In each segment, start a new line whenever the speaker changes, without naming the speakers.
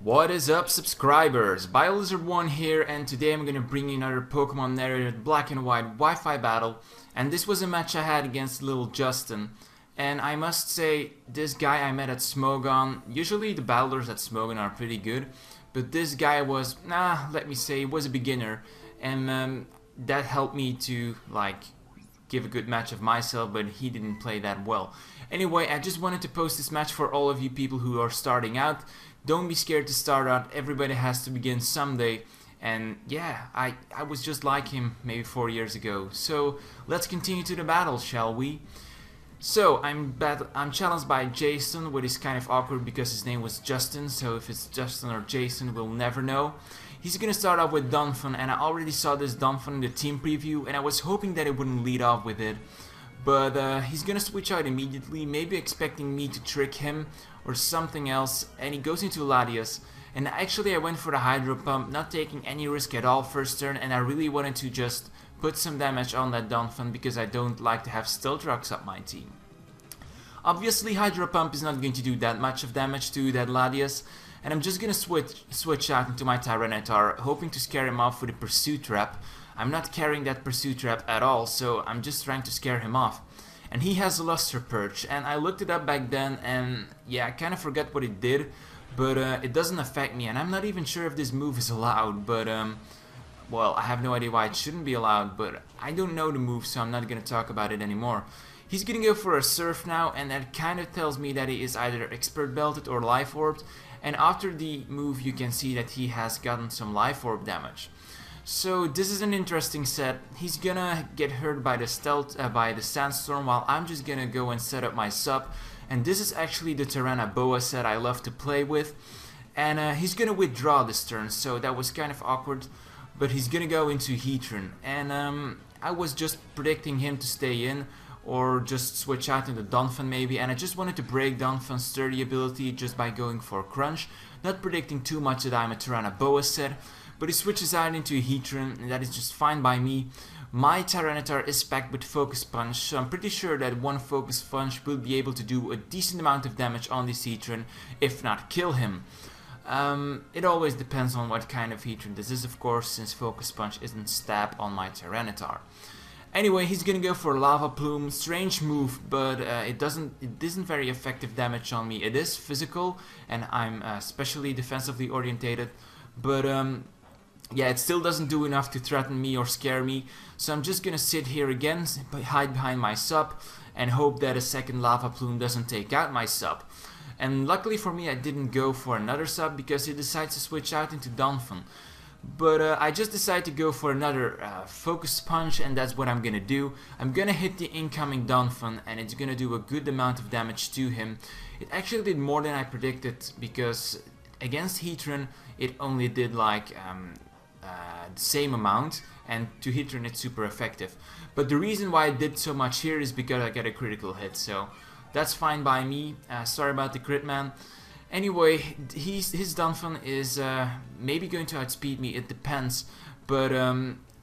What is up, subscribers? Liljustin10 here, and today I'm gonna bring you another Pokemon narrated black and white Wi-Fi battle. And this was a match I had against Liljustin. And I must say, this guy I met at Smogon. Usually the battlers at Smogon are pretty good, but this guy was, let me say, was a beginner, and that helped me to give a good match of myself, but he didn't play that well. Anyway, I just wanted to post this match for all of you people who are starting out. Don't be scared to start out, everybody has to begin someday. And yeah, I was just like him maybe 4 years ago. So let's continue to the battle, shall we? So I'm challenged by Jason, which is kind of awkward because his name was Justin, so if it's Justin or Jason we'll never know. He's gonna start off with Donphan, and I already saw this Donphan in the team preview, and I was hoping that it wouldn't lead off with it. But he's gonna switch out immediately, maybe expecting me to trick him or something else, and he goes into Latias. And actually I went for the Hydro Pump, not taking any risk at all first turn, and I really wanted to just put some damage on that Donphan because I don't like to have Stealth Rocks up my team. Obviously Hydro Pump is not going to do that much of damage to that Latias, and I'm just gonna switch out into my Tyranitar, hoping to scare him off with a Pursuit Trap. I'm not carrying that Pursuit Trap at all, so I'm just trying to scare him off. And he has a Luster Purge, and I looked it up back then, and yeah, I kind of forgot what it did, but it doesn't affect me, and I'm not even sure if this move is allowed, but well, I have no idea why it shouldn't be allowed, but I don't know the move, so I'm not gonna talk about it anymore. He's gonna go for a Surf now, and that kind of tells me that he is either Expert Belted or Life Orbed, and after the move you can see that he has gotten some Life Orb damage. So this is an interesting set. He's gonna get hurt by the Sandstorm, while I'm just gonna go and set up my sub. And this is actually the Boa set I love to play with. And he's gonna withdraw this turn, so that was kind of awkward. But he's gonna go into Heatran, and I was just predicting him to stay in, or just switch out into Donphan maybe, and I just wanted to break Donphan's sturdy ability just by going for Crunch, not predicting too much that I'm a Boa set. But he switches out into a Heatran, and that is just fine by me. My Tyranitar is packed with Focus Punch, so I'm pretty sure that one Focus Punch will be able to do a decent amount of damage on this Heatran, if not kill him. It always depends on what kind of Heatran this is, of course, since Focus Punch isn't stab on my Tyranitar. Anyway, he's gonna go for Lava Plume. Strange move, but it isn't very effective damage on me. It is physical, and I'm especially defensively orientated, but yeah, it still doesn't do enough to threaten me or scare me, so I'm just gonna sit here again, hide behind my sub, and hope that a second Lava Plume doesn't take out my sub. And luckily for me I didn't go for another sub because he decides to switch out into Donphan. But I just decided to go for another Focus Punch, and that's what I'm gonna do. I'm gonna hit the incoming Donphan, and it's gonna do a good amount of damage to him. It actually did more than I predicted, because against Heatran it only did the same amount, and to Heatran it's super effective. But the reason why I did so much here is because I got a critical hit, so that's fine by me. Sorry about the crit, man. Anyway, his Donphan is maybe going to outspeed me, it depends, but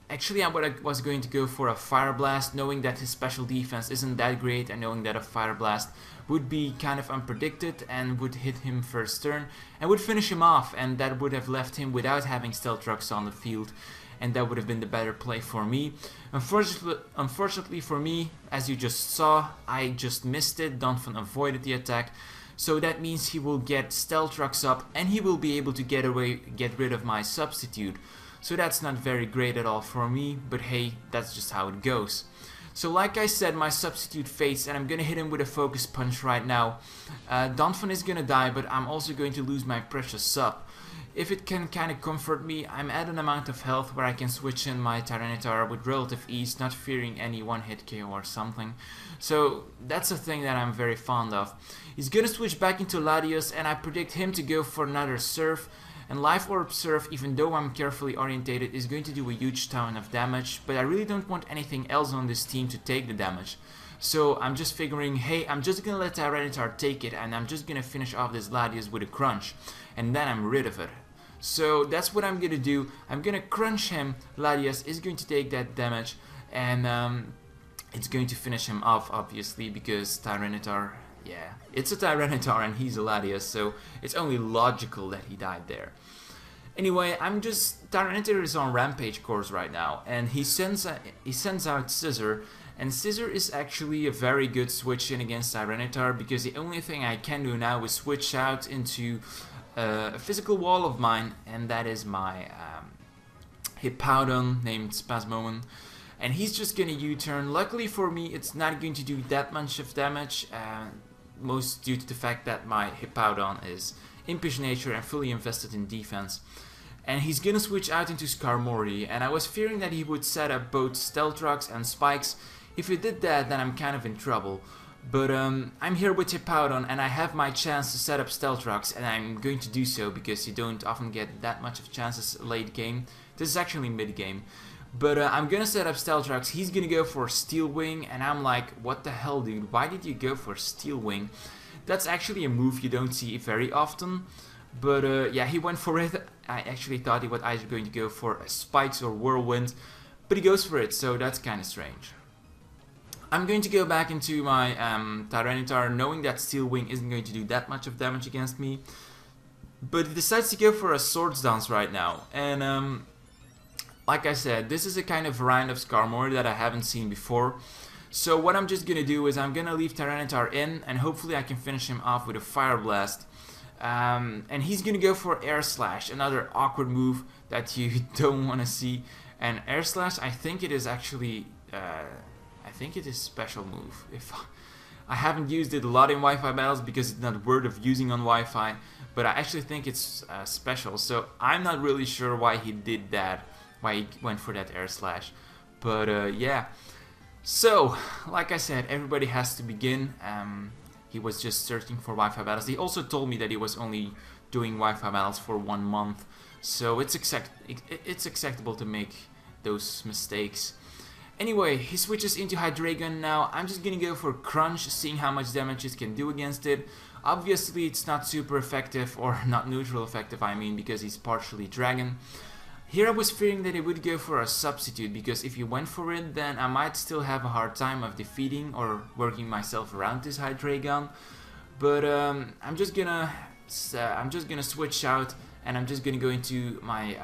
actually I was going to go for a Fire Blast, knowing that his special defense isn't that great, and knowing that a Fire Blast would be kind of unpredicted and would hit him first turn and would finish him off, and that would have left him without having Stealth Rocks on the field, and that would have been the better play for me. Unfortunately for me, as you just saw, I just missed it. Donphan avoided the attack, so that means he will get Stealth Rocks up, and he will be able to get rid of my substitute. So that's not very great at all for me, but hey, that's just how it goes. So like I said, my substitute fades, and I'm gonna hit him with a Focus Punch right now. Donphan is gonna die, but I'm also going to lose my precious sub. If it can kind of comfort me, I'm at an amount of health where I can switch in my Tyranitar with relative ease, not fearing any one-hit KO or something. So that's a thing that I'm very fond of. He's gonna switch back into Latias, and I predict him to go for another Surf. And Life Orb Surf, even though I'm carefully orientated, is going to do a huge ton of damage, but I really don't want anything else on this team to take the damage. So I'm just figuring, hey, I'm just gonna let Tyranitar take it, and I'm just gonna finish off this Latias with a Crunch, and then I'm rid of it. So that's what I'm gonna do. I'm gonna Crunch him. Latias is going to take that damage, and it's going to finish him off, obviously, because Tyranitar Yeah, it's a Tyranitar and he's a Latias, so it's only logical that he died there. Anyway, Tyranitar is on Rampage course right now, and he sends out Scissor, and Scissor is actually a very good switch in against Tyranitar, because the only thing I can do now is switch out into a physical wall of mine, and that is my Hippowdon named Spasmomon, and he's just gonna U-turn. Luckily for me, it's not going to do that much of damage, most due to the fact that my Hippowdon is impish nature and fully invested in defense. And he's gonna switch out into Skarmory, and I was fearing that he would set up both Stealth Rocks and Spikes. If he did that, then I'm kind of in trouble. But I'm here with Hippowdon, and I have my chance to set up Stealth Rocks, and I'm going to do so because you don't often get that much of chances late game. This is actually mid game. But I'm gonna set up Stealth Rocks. He's gonna go for Steel Wing, and I'm like, what the hell, dude? Why did you go for Steel Wing? That's actually a move you don't see very often. But yeah, he went for it. I actually thought he was either going to go for a Spikes or Whirlwind, but he goes for it, so that's kind of strange. I'm going to go back into my Tyranitar, knowing that Steel Wing isn't going to do that much of damage against me. But he decides to go for a Swords Dance right now, and like I said, this is a kind of variant of Skarmory that I haven't seen before. So what I'm just gonna do is I'm gonna leave Tyranitar in, and hopefully I can finish him off with a Fire Blast. And he's gonna go for Air Slash, another awkward move that you don't want to see. And Air Slash, I think it is actually, I think it is special move. If I haven't used it a lot in Wi-Fi battles because it's not worth using on Wi-Fi, but I actually think it's special. So I'm not really sure why he did that, why he went for that Air Slash. But yeah. So, like I said, everybody has to begin. He was just searching for Wi-Fi battles. He also told me that he was only doing Wi-Fi battles for 1 month. So it's acceptable to make those mistakes. Anyway, he switches into Hydreigon now. I'm just gonna go for Crunch, seeing how much damage it can do against it. Obviously it's not super effective, or not neutral effective I mean, because he's partially Dragon. Here I was fearing that he would go for a Substitute, because if he went for it, then I might still have a hard time of defeating or working myself around this Hydreigon. But I'm just gonna switch out, and I'm just gonna go into my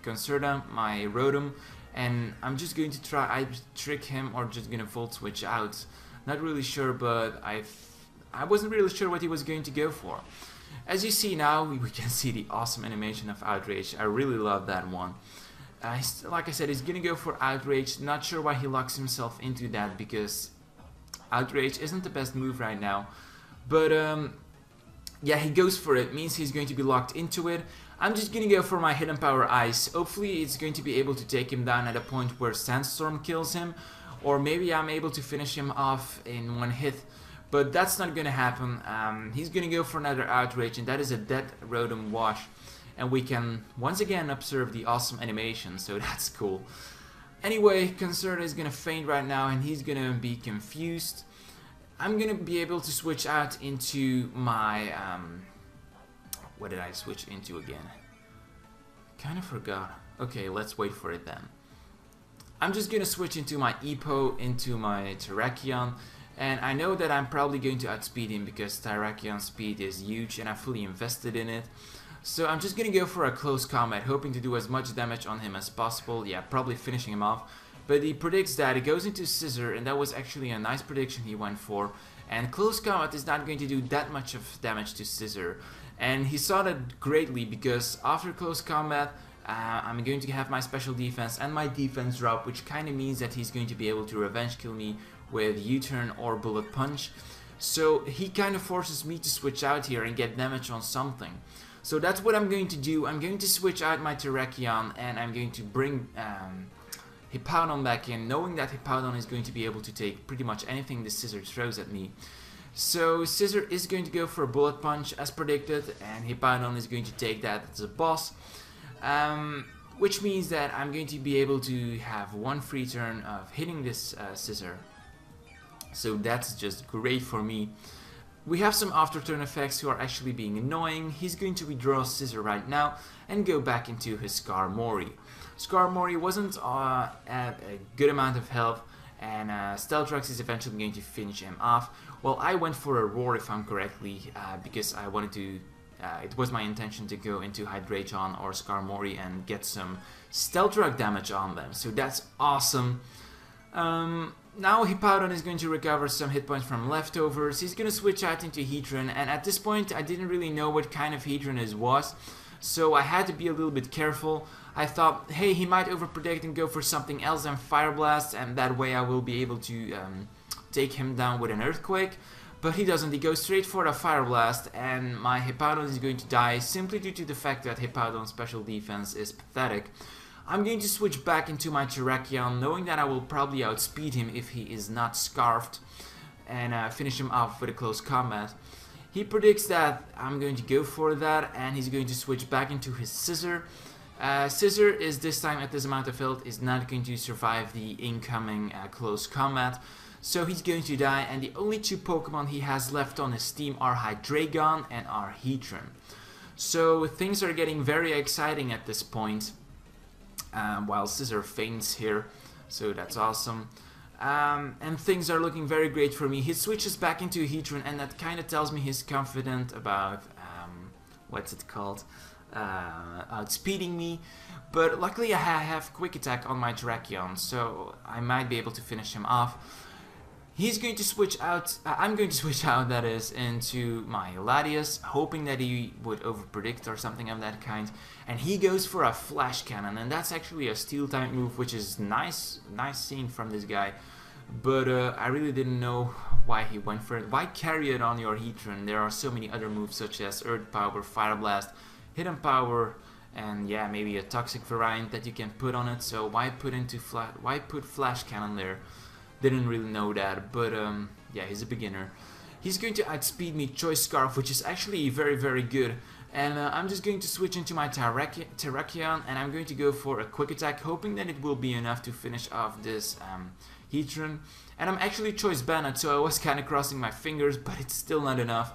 Concerta, my Rotom, and I'm just going to try either trick him or just gonna Volt Switch out. Not really sure, but I wasn't really sure what he was going to go for. As you see now, we can see the awesome animation of Outrage. I really love that one. Like I said, he's gonna go for Outrage. Not sure why he locks himself into that, because Outrage isn't the best move right now. But yeah, he goes for it. Means he's going to be locked into it. I'm just gonna go for my Hidden Power Ice. Hopefully it's going to be able to take him down at a point where Sandstorm kills him. Or maybe I'm able to finish him off in 1 hit. But that's not gonna happen. He's gonna go for another Outrage, and that is a dead Rotom wash. And we can once again observe the awesome animation, so that's cool. Anyway, Concerta is gonna faint right now, and he's gonna be confused. I'm gonna be able to switch out into my... what did I switch into again? Kinda forgot. Okay, let's wait for it then. I'm just gonna switch into my Epo, into my Terrakion. And I know that I'm probably going to outspeed him because Terrakion's speed is huge and I'm fully invested in it. So I'm just gonna go for a close combat, hoping to do as much damage on him as possible. Yeah, probably finishing him off. But he predicts that it goes into Scissor, and that was actually a nice prediction he went for. And close combat is not going to do that much of damage to Scissor. And he saw that greatly, because after close combat, I'm going to have my special defense and my defense drop, which kind of means that he's going to be able to revenge kill me with U-turn or Bullet Punch. So he kind of forces me to switch out here and get damage on something. So that's what I'm going to do. I'm going to switch out my Terrakion, and I'm going to bring Hippowdon back in, knowing that Hippowdon is going to be able to take pretty much anything the Scissor throws at me. So Scissor is going to go for a Bullet Punch as predicted, and Hippowdon is going to take that as a boss. Which means that I'm going to be able to have 1 free turn of hitting this Scissor. So that's just great for me. We have some after turn effects who are actually being annoying. He's going to withdraw Scissor right now and go back into his Skarmory. Skarmory wasn't at a good amount of health, and Stealthrox is eventually going to finish him off. Well, I went for a Roar if I'm correctly, because I wanted to, it was my intention to go into Hydreigon or Skarmory and get some Stealthrox damage on them, so that's awesome. Now Hippowdon is going to recover some hit points from leftovers. He's going to switch out into Heatran, and at this point I didn't really know what kind of Heatran it was, so I had to be a little bit careful. I thought, hey, he might overpredict and go for something else than Fire Blast, and that way I will be able to take him down with an Earthquake. But he doesn't, he goes straight for a Fire Blast, and my Hippowdon is going to die simply due to the fact that Hippowdon's special defense is pathetic. I'm going to switch back into my Terrakion, knowing that I will probably outspeed him if he is not Scarfed, and finish him off with a close combat. He predicts that I'm going to go for that, and he's going to switch back into his Scissor. Scissor is this time at this amount of health is not going to survive the incoming close combat, so he's going to die, and the only two Pokemon he has left on his team are Hydreigon and are Heatran. So things are getting very exciting at this point, while Scissor faints here, so that's awesome. And things are looking very great for me. He switches back into Heatran, and that kind of tells me he's confident about, what's it called, outspeeding me. But luckily I have Quick Attack on my Terrakion, so I might be able to finish him off. He's going to switch out, I'm going to switch out, that is, into my Latias, hoping that he would overpredict or something of that kind. And he goes for a Flash Cannon, and that's actually a Steel type move, which is nice seeing from this guy. But I really didn't know why he went for it. Why carry it on your Heatran? There are so many other moves such as Earth Power, Fire Blast, Hidden Power, and yeah, maybe a Toxic variant that you can put on it. So why put Flash Cannon there? Didn't really know that, but yeah, he's a beginner. He's going to outspeed me Choice Scarf, which is actually very good. And I'm just going to switch into my Terrakion, and I'm going to go for a Quick Attack, hoping that it will be enough to finish off this Heatran. And I'm actually Choice Banned, so I was kind of crossing my fingers, but it's still not enough.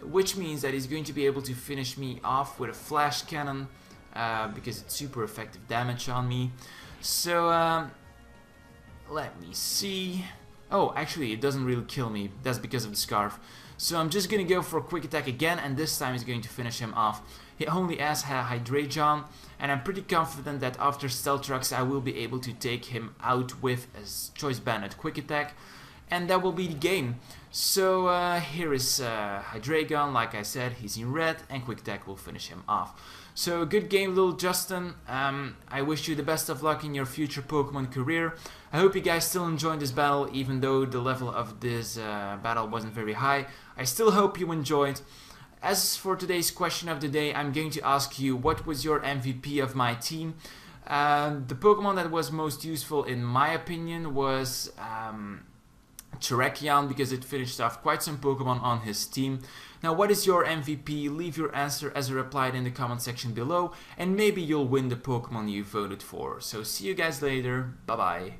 Which means that he's going to be able to finish me off with a Flash Cannon, because it's super effective damage on me. So let me see. Oh, actually, it doesn't really kill me. That's because of the Scarf. So I'm just gonna go for a Quick Attack again, and this time he's going to finish him off. He only has Hydreigon, and I'm pretty confident that after Stealthrox I will be able to take him out with a Choice Banned Quick Attack, and that will be the game. So here is Hydreigon, like I said, he's in red, and Quick Attack will finish him off. So good game, Liljustin. I wish you the best of luck in your future Pokemon career. I hope you guys still enjoyed this battle, even though the level of this battle wasn't very high. I still hope you enjoyed. As for today's question of the day, I'm going to ask you, what was your MVP of my team? The Pokemon that was most useful in my opinion was Terrakion, because it finished off quite some Pokemon on his team. Now, what is your MVP? Leave your answer as a reply in the comment section below, and maybe you'll win the Pokemon you voted for. So see you guys later, bye bye.